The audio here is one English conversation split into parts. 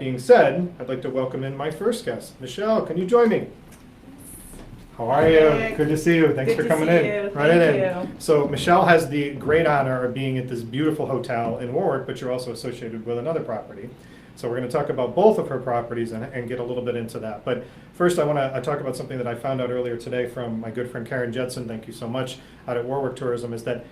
Being said, I'd like to welcome in my first guest. Michelle, can you join me? How are you? Good to see you. Thanks for coming in. Right in. So Michelle has the great honor of being at this beautiful hotel in Warwick, but you're also associated with another property. So we're going to talk about both of her properties and get a little bit into that. But first I want to talk about something that I found out earlier today from my good friend Karen Jetson, thank you so much, out at Warwick Tourism, is that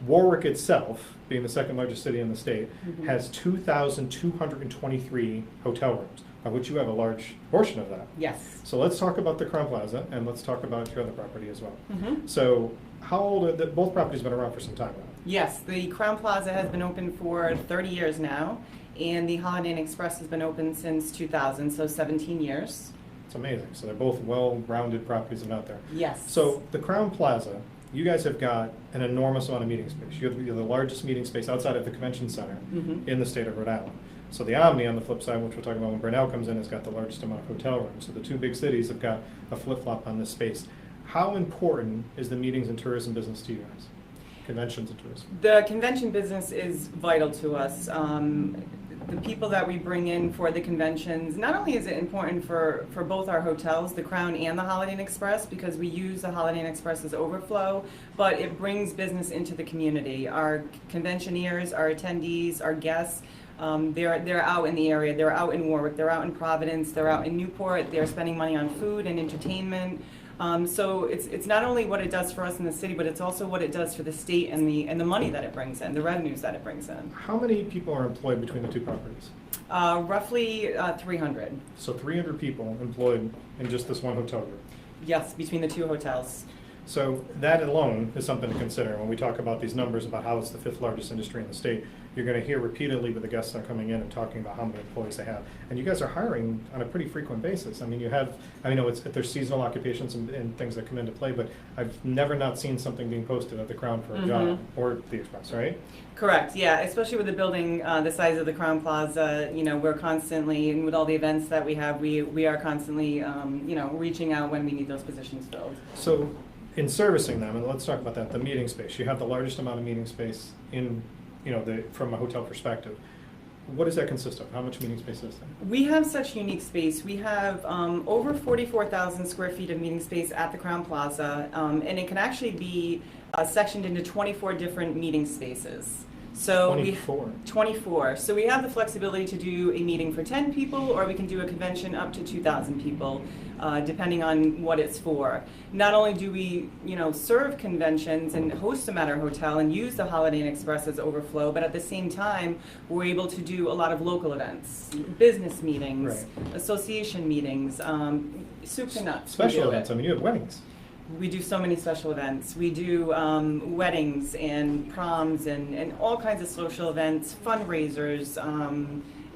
Warwick itself, being the second largest city in the state, has 2,223 hotel rooms, of which you have a large portion of that. Yes. So let's talk about the Crowne Plaza, and let's talk about your other property as well. So how old are both properties been around for some time now? Yes, the Crowne Plaza has been open for 30 years now, and the Holiday Inn Express has been open since 2000, so 17 years. It's amazing. So they're both well-rounded properties and out there. Yes. So the Crowne Plaza, you guys have got an enormous amount of meeting space. You're the largest meeting space outside of the convention center in the state of Rhode Island. So the Omni, on the flip side, which we'll talk about when Brunel comes in, has got the largest amount of hotel rooms. So the two big cities have got a flip-flop on this space. How important is the meetings and tourism business to you guys? Conventions and tourism. The convention business is vital to us. The people that we bring in for the conventions, not only is it important for both our hotels, the Crowne and the Holiday Inn Express, because we use the Holiday Inn Express as overflow, but it brings business into the community. Our conventioneers, our attendees, our guests, they're out in the area. They're out in Warwick, they're out in Providence, they're out in Newport, they're spending money on food and entertainment. So it's not only what it does for us in the city, but it's also what it does for the state and the money that it brings in, the revenues that it brings in. How many people are employed between the two properties? Roughly 300. So 300 people employed in just this one hotel group. Yes, between the two hotels. So that alone is something to consider when we talk about these numbers about how it's the fifth largest industry in the state. You're going to hear repeatedly with the guests that are coming in and talking about how many employees they have. And you guys are hiring on a pretty frequent basis. I mean, you have, I know there's seasonal occupations and things that come into play, but I've never not seen something being posted at the Crowne for a job or the Express, right? Correct, yeah, especially with the building the size of the Crowne Plaza, we're constantly, and with all the events that we have, we are constantly, reaching out when we need those positions filled. So in servicing them, and let's talk about that, the meeting space, you have the largest amount of meeting space in, from a hotel perspective. What does that consist of? How much meeting space is there? We have such unique space. We have over 44,000 square feet of meeting space at the Crowne Plaza, and it can actually be sectioned into 24 different meeting spaces. So 24. So we have the flexibility to do a meeting for 10 people, or we can do a convention up to 2,000 people, depending on what it's for. Not only do we, serve conventions and host them at our hotel and use the Holiday Inn Express as overflow, but at the same time, we're able to do a lot of local events, business meetings, association meetings, soup to nuts. Special events. I mean, you have weddings. We do so many special events. We do weddings and proms and all kinds of social events, fundraisers,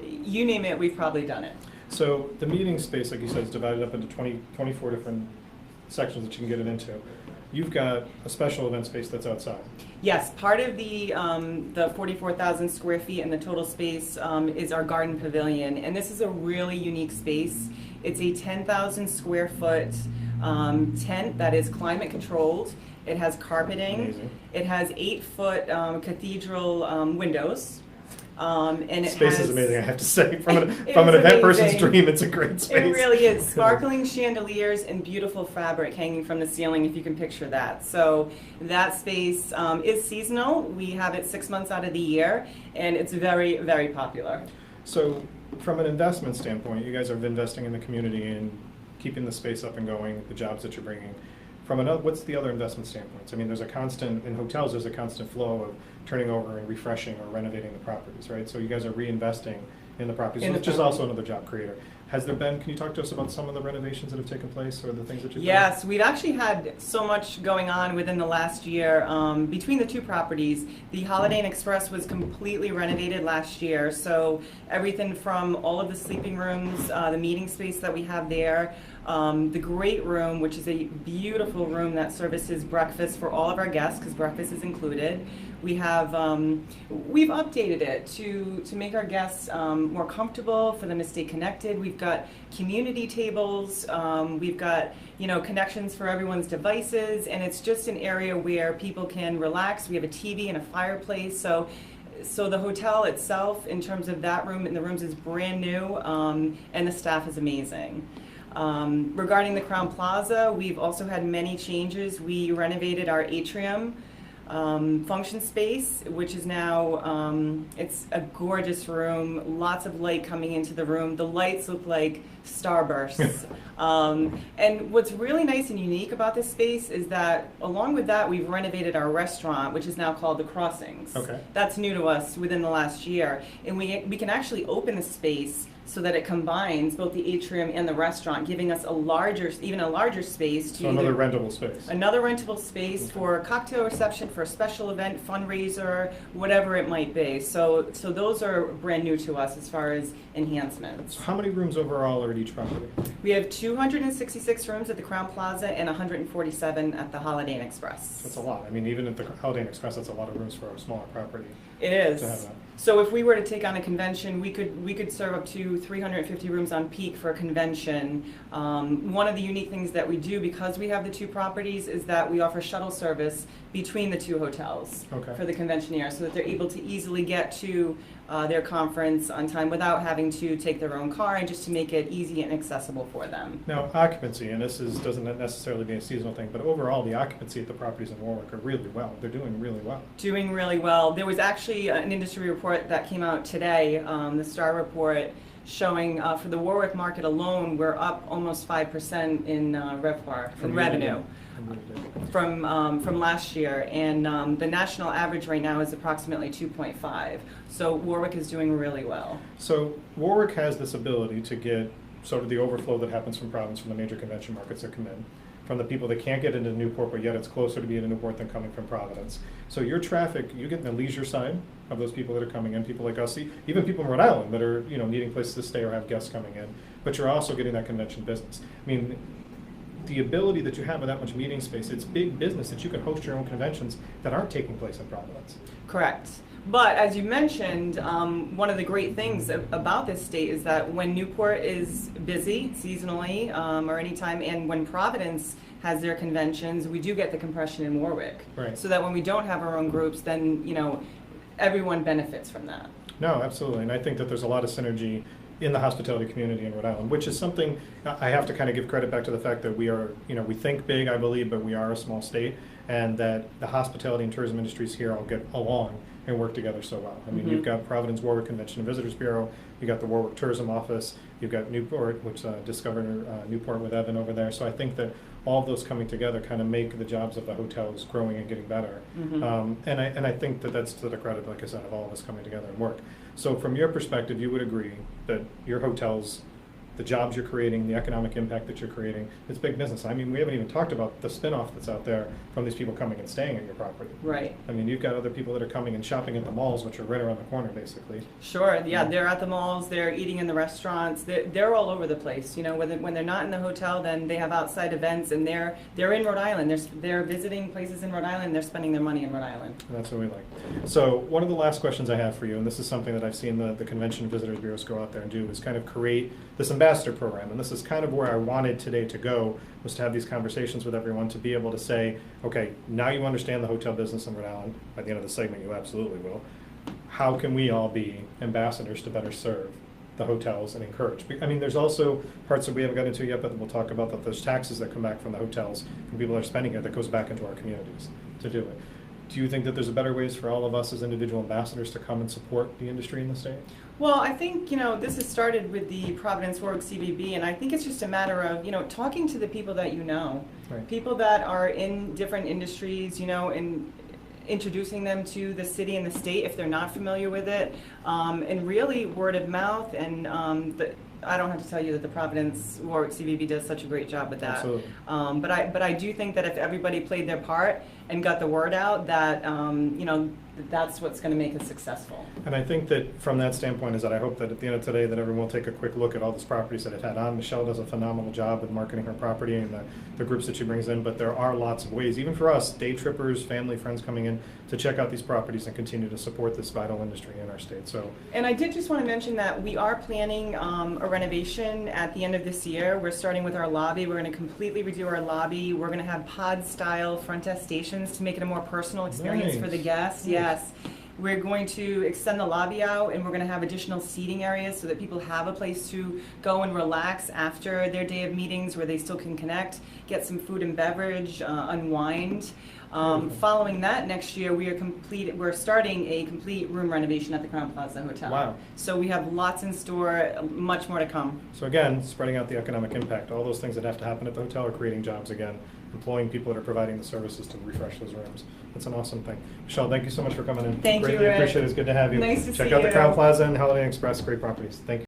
you name it, we've probably done it. So the meeting space, like you said, is divided up into 24 different sections that you can get it into. You've got a special event space that's outside. Yes, part of the 44,000 square feet and the total space is our garden pavilion, and this is a really unique space. It's a 10,000 square foot tent that is climate controlled. It has carpeting. Amazing. It has 8-foot cathedral windows. And it space has, is amazing, I have to say. From an event person's dream, it's a great space. It really is. Sparkling chandeliers and beautiful fabric hanging from the ceiling, if you can picture that. So that space is seasonal. We have it 6 months out of the year, and it's very, very popular. So from an investment standpoint, you guys are investing in the community and keeping the space up and going, the jobs that you're bringing. What's the other investment standpoints? I mean, in hotels, there's a constant flow of turning over and refreshing or renovating the properties, right? So you guys are reinvesting in the properties, which is also another job creator. Can you talk to us about some of the renovations that have taken place or the things that you've done? Yes, we've actually had so much going on within the last year. Between the two properties, the Holiday Inn Express was completely renovated last year. So everything from all of the sleeping rooms, the meeting space that we have there, the great room, which is a beautiful room that services breakfast for all of our guests, because breakfast is included. We have, we've updated it to make our guests more comfortable, for them to stay connected. We've got community tables, we've got, connections for everyone's devices, and it's just an area where people can relax. We have a TV and a fireplace, so So the hotel itself, in terms of that room, and the rooms is brand new, and the staff is amazing. Regarding the Crowne Plaza, we've also had many changes. We renovated our atrium function space, which is now, it's a gorgeous room, lots of light coming into the room. The lights look like starbursts. And what's really nice and unique about this space is that, along with that, we've renovated our restaurant, which is now called The Crossings. Okay. That's new to us within the last year. And we can actually open the space so that it combines both the atrium and the restaurant, giving us even a larger space to So another rentable space. Another rentable space for a cocktail reception, for a special event, fundraiser, whatever it might be. So those are brand new to us as far as enhancements. So how many rooms overall are at each property? We have 266 rooms at the Crowne Plaza and 147 at the Holiday Inn Express. That's a lot. I mean, even at the Holiday Inn Express, that's a lot of rooms for a smaller property. It is. To have that. So if we were to take on a convention, we could serve up to 350 rooms on peak for a convention. One of the unique things that we do, because we have the two properties, is that we offer shuttle service between the two hotels for the conventioneer, so that they're able to easily get to their conference on time without having to take their own car, and just to make it easy and accessible for them. Now, occupancy, and this doesn't necessarily be a seasonal thing, but overall, the occupancy at the properties in Warwick are really well. They're doing really well. Doing really well. There was actually an industry report that came out today, the Star Report, showing for the Warwick market alone, we're up almost 5% in RevPAR, in revenue. From last year, and the national average right now is approximately 2.5. So Warwick is doing really well. So Warwick has this ability to get sort of the overflow that happens from Providence, from the major convention markets that come in, from the people that can't get into Newport, but yet it's closer to being in Newport than coming from Providence. So your traffic, you get the leisure side of those people that are coming in, people like us, even people in Rhode Island that are needing places to stay or have guests coming in, but you're also getting that convention business. I mean, the ability that you have with that much meeting space, it's big business that you can host your own conventions that aren't taking place in Providence. Correct. But as you mentioned, one of the great things about this state is that when Newport is busy seasonally or anytime, and when Providence has their conventions, we do get the compression in Warwick. Right. So that when we don't have our own groups, then everyone benefits from that. No, absolutely, and I think that there's a lot of synergy in the hospitality community in Rhode Island, which is something I have to kind of give credit back to the fact that we are, we think big, I believe, but we are a small state, and that the hospitality and tourism industries here all get along and work together so well. I mean, you've got Providence Warwick Convention and Visitors Bureau, you've got the Warwick Tourism Office, you've got Newport, which discovered Newport with Evan over there. So I think that all of those coming together kind of make the jobs of the hotels growing and getting better. And I think that that's to the credit, like I said, of all of us coming together and work. So from your perspective, you would agree that your hotels, the jobs you're creating, the economic impact that you're creating, it's big business. I mean, we haven't even talked about the spin-off that's out there from these people coming and staying at your property. Right. I mean, you've got other people that are coming and shopping at the malls, which are right around the corner, basically. Sure, yeah, they're at the malls, they're eating in the restaurants, they're all over the place. When they're not in the hotel, then they have outside events, and they're in Rhode Island. They're visiting places in Rhode Island, they're spending their money in Rhode Island. And that's what we like. So one of the last questions I have for you, and this is something that I've seen the Convention and Visitors Bureaus go out there and do, is kind of create this ambassador program. And this is kind of where I wanted today to go, was to have these conversations with everyone, to be able to say, okay, now you understand the hotel business in Rhode Island. By the end of the segment, you absolutely will. How can we all be ambassadors to better serve the hotels and encourage? I mean, there's also parts that we haven't got into yet, but we'll talk about that there's taxes that come back from the hotels, from people that are spending here, that goes back into our communities to do it. Do you think that there's better ways for all of us as individual ambassadors to come and support the industry in the state? Well, I think, this has started with the Providence Warwick CVB, and I think it's just a matter of, talking to the people that Right. people that are in different industries, and introducing them to the city and the state if they're not familiar with it, and really word of mouth, and I don't have to tell you that the Providence Warwick CVB does such a great job with that. Absolutely. But I do think that if everybody played their part and got the word out, that that's what's going to make us successful. And I think that from that standpoint is that I hope that at the end of today that everyone will take a quick look at all these properties that I've had on. Michelle does a phenomenal job with marketing her property and the groups that she brings in, but there are lots of ways, even for us, day trippers, family, friends coming in, to check out these properties and continue to support this vital industry in our state. So. And I did just want to mention that we are planning a renovation at the end of this year. We're starting with our lobby. We're going to completely redo our lobby. We're going to have pod-style front desk stations to make it a more personal experience for the guests. Yes. We're going to extend the lobby out, and we're going to have additional seating areas so that people have a place to go and relax after their day of meetings, where they still can connect, get some food and beverage, unwind. Following that, next year we're starting a complete room renovation at the Crowne Plaza Hotel. Wow. So we have lots in store, much more to come. So again, spreading out the economic impact, all those things that have to happen at the hotel are creating jobs again, employing people that are providing the services to refresh those rooms. That's an awesome thing. Michelle, thank you so much for coming in. Thank you, Greatly Rick. appreciate it. It's good to have you. Nice to Check see out the you. Crowne Plaza and Holiday Inn Express. Great properties. Thank you.